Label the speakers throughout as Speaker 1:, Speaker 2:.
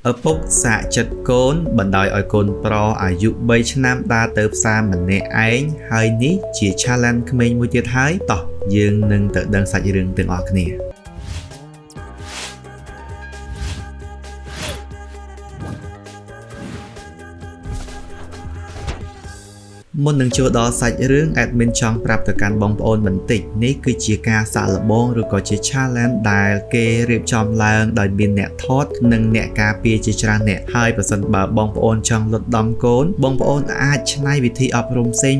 Speaker 1: ឪពុកសាកចិត្តកូនបណ្ដោយឲ្យកូនប្រុសអាយុ3ឆ្នាំដើរទៅផ្សារម្នាក់ឯងហើយនេះជា challenge ក្មេងមួយទៀតហើយតោះយើងនឹងទៅដឹងសាច់រឿងទាំងអស់គ្នាមុននឹងចូលដល់សាច់រឿង admin ចង់ប្រាប់ទៅកាន់បងប្អូនបន្តិចនេះគឺជាការសាកល្បងឬក៏ជា challenge ដែលគេរៀបចំឡើងដោយមានអ្នកថតនិងអ្នកការពារជាច្រើនអ្នកហើយប្រសិនបើបងប្អូនចង់លុតដំកូនបងប្អូនអាចច្នៃវិធីអប់រំផ្សេង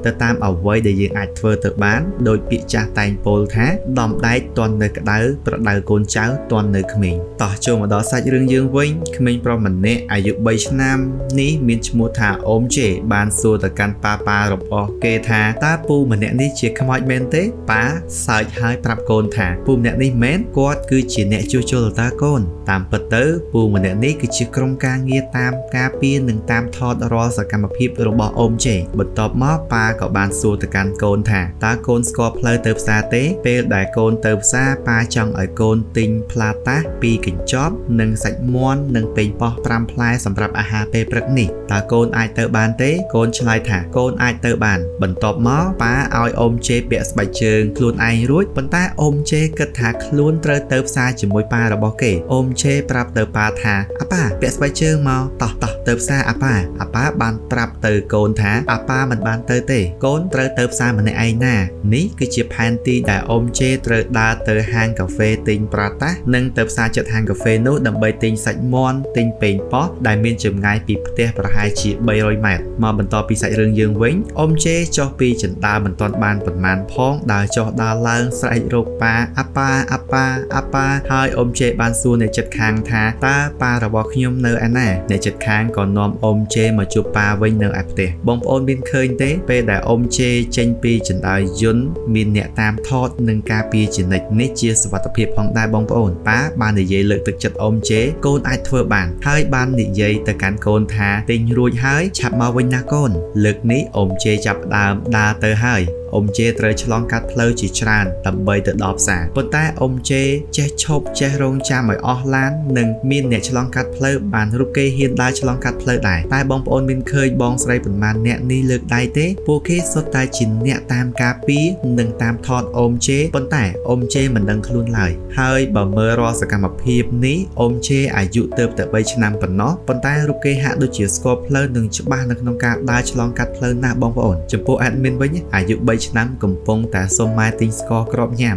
Speaker 1: ទៅតាមអ្វីដែលយើងអាចធ្វើទៅបានដោយពាក្យចាស់តែងពោលថាដំដែកទាន់នៅក្តៅប្រដៅកូនចៅទាន់នៅក្មេងតោះចូលមកដល់សាច់រឿងយើងវិញក្មេងប្រុសម្នាក់អាយុ3ឆ្នាំនេះមានឈ្មោះថាអូមជេបានសួរទៅកាន់ប៉ារបស់គេថាតើពូម្នាក់នេះជាខ្មោចមែនទេប៉ាសើចហើយប្រាប់កូនថាពូម្នាក់នេះមែនគាត់គឺជាអ្នកជួសជុលតាកូនតាមពិតទៅពូម្នាក់នេះគឺជាក្រុមការងារតាមការពារនិងតាមថតរាល់សកម្មភាពរបស់អូមជេបន្ទាប់មកប៉ាក៏បានសួរទៅកាន់កូនថាតើកូនស្គាល់ផ្លូវទៅផ្សារទេពេលដែលកូនទៅផ្សារប៉ាចង់ឲ្យកូនទិញផ្លាតាស2កញ្ចប់និងសាច់មាន់និងប៉េងប៉ោះ5ផ្លែសម្រាប់អាហារពេលព្រឹកនេះតើកូនអាចទៅបានទេកូនឆ្លើយថាកូនអាចទៅបានបន្ទាប់មកប៉ាឲ្យអូមជេពាក់ស្បែកជើងខ្លួនឯងរួចប៉ុន្តែអូមជេគិតថាខ្លួនត្រូវទៅផ្សារជាមួយប៉ារបស់គេអូមជេប្រាប់ទៅប៉ាថាអាប៉ាពាក់ស្បែកជើងមកតោះទៅផ្សារអាប៉ាបានប្រាប់ទៅកូនថាអាប៉ាមិនបានទៅទេកូនត្រូវទៅផ្សារម្នាក់ឯងណានេះគឺជាផែនទីដែលអូមជេត្រូវដើរទៅហាងកាហ្វេទិញប្រាតាសនិងទៅផ្សារជិតហាងកាហ្វេនោះដើម្បីទិញសាច់មាន់ទិញប៉េងប៉ោះដែលមានចម្ងាយពីផ្ទះប្រហែលជា300ម៉ែត្រមកបន្តពីសាច់រឿងយើងវិញអូមជេចុះពីចន្ទាមិនទាន់បានប៉ុន្មានផងដើរចុះដើរឡើងស្រែករកប៉ាអាប៉ាហើយអូមជេបានសួរអ្នកជិតខាងថាតើប៉ារបស់ខ្ញុំនៅឯណាអ្នកជិតខាងក៏នាំអូមជេមកជួបប៉ាវិញនៅឯផ្ទះបងប្អូនមានឃើញទេពេលដែលអូមជេចេញពីចន្ទាយន្តមានអ្នកតាមថតនិងការពារជានិច្ចនេះជាសុវត្ថិភាពផងដែរបងប្អូនប៉ាបាននិយាយលើកទឹកចិត្តអូមជេកូនអាចធ្វើបានហើយបាននិយាយទៅកាន់កូនថាទិញរួចហើយឆាប់មកវិញណាកូនលើកនេះអូមជេចាប់ផ្ដើមដើរទៅហើយអូមជេត្រូវឆ្លងកាត់ផ្លូវជាច្រើនដើម្បីទៅដល់ផ្សារប៉ុន្តែអូមជេចេះឈប់ចេះរងចាំឲ្យអស់ឡាននិងមានអ្នកឆ្លងកាត់ផ្លូវបានរូបគេហ៊ានដើរឆ្លងកាត់ផ្លូវដែរតែបងប្អូនមានឃើញបងស្រីប៉ុន្មានអ្នកនេះលើកដៃទេពួកគេសុទ្ធតែជាអ្នកតាមការពារនិងតាមថតអូមជេប៉ុន្តែអូមជេមិនដឹងខ្លួនឡើយហើយបើមើលរាល់សកម្មភាពនេះអូមជេអាយុទើបតែ3ឆ្នាំប៉ុណ្ណោះប៉ុន្តែរូបគេហាក់ដូចជាស្គាល់ផ្លូវនិងច្បាស់នៅក្នុងការដើរឆ្លងកាត់ផ្លូវណាស់បងប្អូនចំពោះ admin វិញអាយុ3ឆ្នាំកំពុងតែសុំម៉ែទិញស្ករគ្រាប់ញ៉ាំ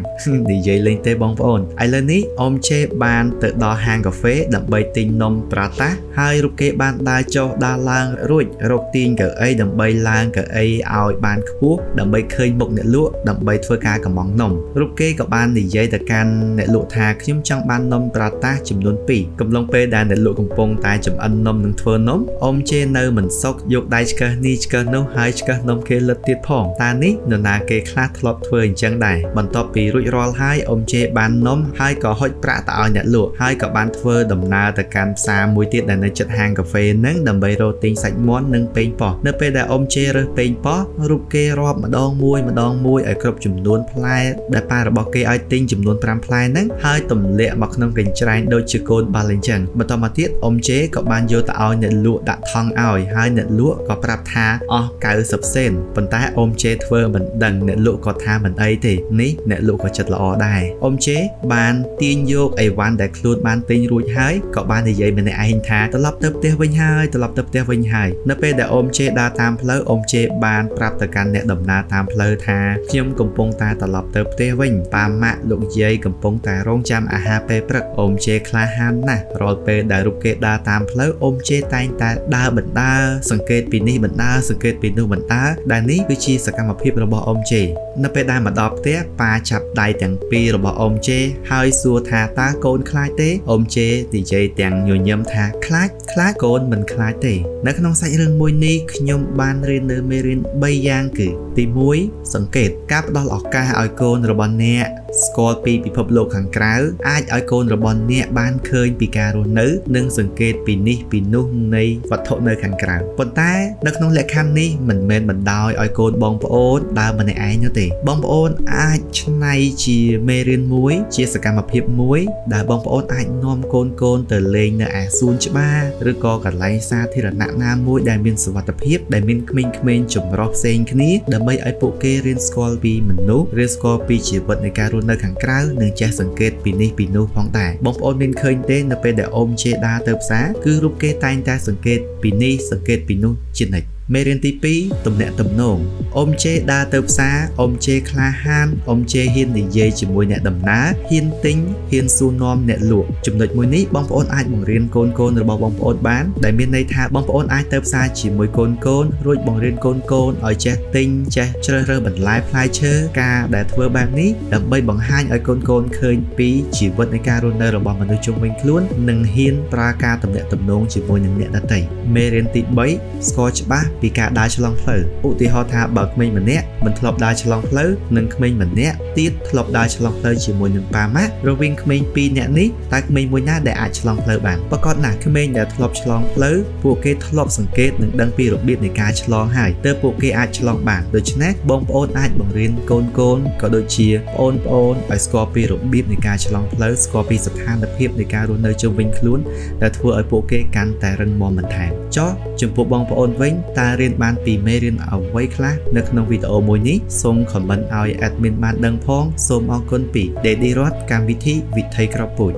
Speaker 1: និយាយលេងទេបងប្អូនឥឡូវនេះអូមជេបានទៅដល់ហាងកាហ្វេដើម្បីទិញនំប្រាតាសហើយរូបគេបានដើរចុះដើរឡើងរួចរកទាញកៅអីដើម្បីឡើងកៅអីឲ្យបានខ្ពស់ដើម្បីឃើញមុខអ្នកលក់ដើម្បីធ្វើការកម្មង់នំរូបគេក៏បាននិយាយទៅកាន់អ្នកលក់ថាខ្ញុំចង់បាននំប្រាតាសចំនួន2កំឡុងពេលដែលអ្នកលក់កំពុងតែចម្អិននំនិងធ្វើនំអូមជេនៅមិនសុខយកដៃឆ្កឹះនេះឆ្កឹះនោះហើយឆ្កឹះនំគេលិតទៀតផងតានេះនរណាគេខ្លះធ្លាប់ធ្វើអញ្ចឹងដែរបន្ទាប់ពីរួចរាល់ហើយអូមជេបាននំហើយក៏ហុចប្រាក់ទៅឲ្យអ្នកលក់ហើយក៏បានធ្វើដំណើរទៅកាន់ផ្សារមួយទៀតដែលនៅជិតហាងកាហ្វេហ្នឹងដើម្បីរកទិញសាច់មាន់និងប៉េងប៉ោះនៅពេលដែលអូមជេរើសប៉េងប៉ោះរូបគេរាប់ម្ដងមួយឲ្យគ្រប់ចំនួនផ្លែដែលប៉ារបស់គេឲ្យទិញចំនួន5ផ្លែហ្នឹងហើយទម្លាក់មកក្នុងកញ្ច្រែងដូចជាកូនបាល់អញ្ចឹងបន្តមកទៀតអូមជេក៏បានយកទៅឲ្យអ្នកលក់ដាក់ថង់ឲ្យហើយអ្នកលក់ក៏ប្រាប់ថាអស់90សេនប៉ុន្តែអូមជេធ្វើមិនដឹងអ្នកលក់ក៏ថាមិនអីទេនេះអ្នកលក់ក៏ចិត្តល្អដែរអូមជេបានទាញយកអីវ៉ាន់ដែលខ្លួនបានទិញរួចហើយក៏បាននិយាយម្នាក់ឯងថាត្រឡប់ទៅផ្ទះវិញហើយនៅពេលដែលអូមជេដើរតាមផ្លូវអូមជេបានប្រាប់ទៅកាន់អ្នកដំណើរតាមផ្លូវថាខ្ញុំកំពុងតែត្រឡប់ទៅផ្ទះវិញប៉ាម៉ាក់លោកយាយកំពុងតែរងចាំអាហារពេលព្រឹកអូមជេក្លាហានណាស់រាល់ពេលដែលរូបគេដើរតាមផ្លូវអូមជេតែងតែដើរបណ្ដើរសង្កេតពីនេះបណ្ដើរសង្កេតពីនោះបណ្ដើរដែលនេះគឺជាសកម្មភាពរបស់អូមជេនៅពេលដែលមកដល់ផ្ទះប៉ាចាប់ដៃទាំងពីររបស់អូមជេហើយសួរថាតើកូនខ្លាចទេអូមជេនិយាយទាំងញញឹមថាខ្លាចកូនមិនខ្លាចទេនៅក្នុងសាច់រឿងមួយនេះខ្ញុំបានរៀននៅមេរៀន3យ៉ាងគឺទី1សង្កេតការផ្ដល់ឱកាសឲ្យកូនរបស់អ្នក ស្គាល់ពីពិភពលោកខាងក្រៅអាចឲ្យកូនរបស់អ្នកបានឃើញពីការរស់នៅនិងសង្កេតពីនេះពីនោះនៃវត្ថុនៅខាងក្រៅប៉ុន្តែនៅក្នុងលក្ខខណ្ឌនេះមិនមែនបណ្ដោយឲ្យកូនបងប្អូនដើរម្នាក់ឯងនោះទេបងប្អូនអាចច្នៃជាមេរៀនមួយជាសកម្មភាពមួយដែលបងប្អូនអាចនាំកូនទៅលេងនៅឯសួនច្បារឬក៏កន្លែងសាធារណៈណាមួយដែលមានសុវត្ថិភាពដែលមានក្មេងៗចម្រុះផ្សេងគ្នាដើម្បីឲ្យពួកគេរៀនស្គាល់ពីមនុស្សរៀនស្គាល់ពីជីវិតនៃការរស់នៅខាងក្រៅនិងចេះសង្កេតពីនេះពីនោះផងដែរបងប្អូនមានឃើញទេនៅពេលដែលអ៊ំជេដាទៅផ្សារគឺរូបគេតែងតែសង្កេតពីនេះសង្កេតពីនោះជានិច្ចមេរៀនទី2ទំនាក់ទំនងអ៊ំជេដើរទៅផ្សារអ៊ំជេក្លាហានអ៊ំជេហ៊ាននិយាយជាមួយអ្នកដំណើរហ៊ានទិញហ៊ានសួរនាំអ្នកលក់ចំណុចមួយនេះបងប្អូនអាចបង្រៀនកូនរបស់បងប្អូនបានដែលមានន័យថាបងប្អូនអាចទៅផ្សារជាមួយកូនរួចបង្រៀនកូនឲ្យចេះទិញចេះជ្រើសរើសបន្លែផ្លែឈើការដែលធ្វើបែបនេះដើម្បីបង្ហាញឲ្យកូនឃើញពីជីវិតនៃការរស់នៅរបស់មនុស្សជុំវិញខ្លួននិងហ៊ានប្រើការទំនាក់ទំនងជាមួយនឹងអ្នកដទៃមេរៀនទី3ស្គាល់ច្បាស់ពីការដើរឆ្លងផ្លូវឧទាហរណ៍ថាបើក្មេងម្នាក់មិនធ្លាប់ដើរឆ្លងផ្លូវនិងក្មេងម្នាក់ទៀតធ្លាប់ដើរឆ្លងផ្លូវជាមួយនឹងប៉ាម៉ាក់រវាងក្មេង2នាក់នេះតើក្មេងមួយណាដែលអាចឆ្លងផ្លូវបានប្រកាសណាស់ក្មេងដែលធ្លាប់ឆ្លងផ្លូវពួកគេធ្លាប់សង្កេតនិងដឹងពីរបៀបនៃការឆ្លងហើយទើបពួកគេអាចឆ្លងបានដូច្នេះបងប្អូនអាចបង្រៀនកូនក៏ដូចជាបងប្អូនឲ្យស្គាល់ពីរបៀបនៃការឆ្លងផ្លូវស្គាល់ពីស្ថានភាពនៃការរស់នៅជុំវិញខ្លួនដែលធ្វើឲ្យពួកគេកាន់តែរឹងមាំបន្ថែមចុះចំពោះបងប្អូនវិញតើរៀនបានពីមេរៀនអ្វីខ្លះនៅក្នុងវីដេអូមួយនេះសូម comment ឲ្យ admin បានដឹងផងសូមអរគុណពី Daddy Rod កម្មវិធីវិថីក្របពូជ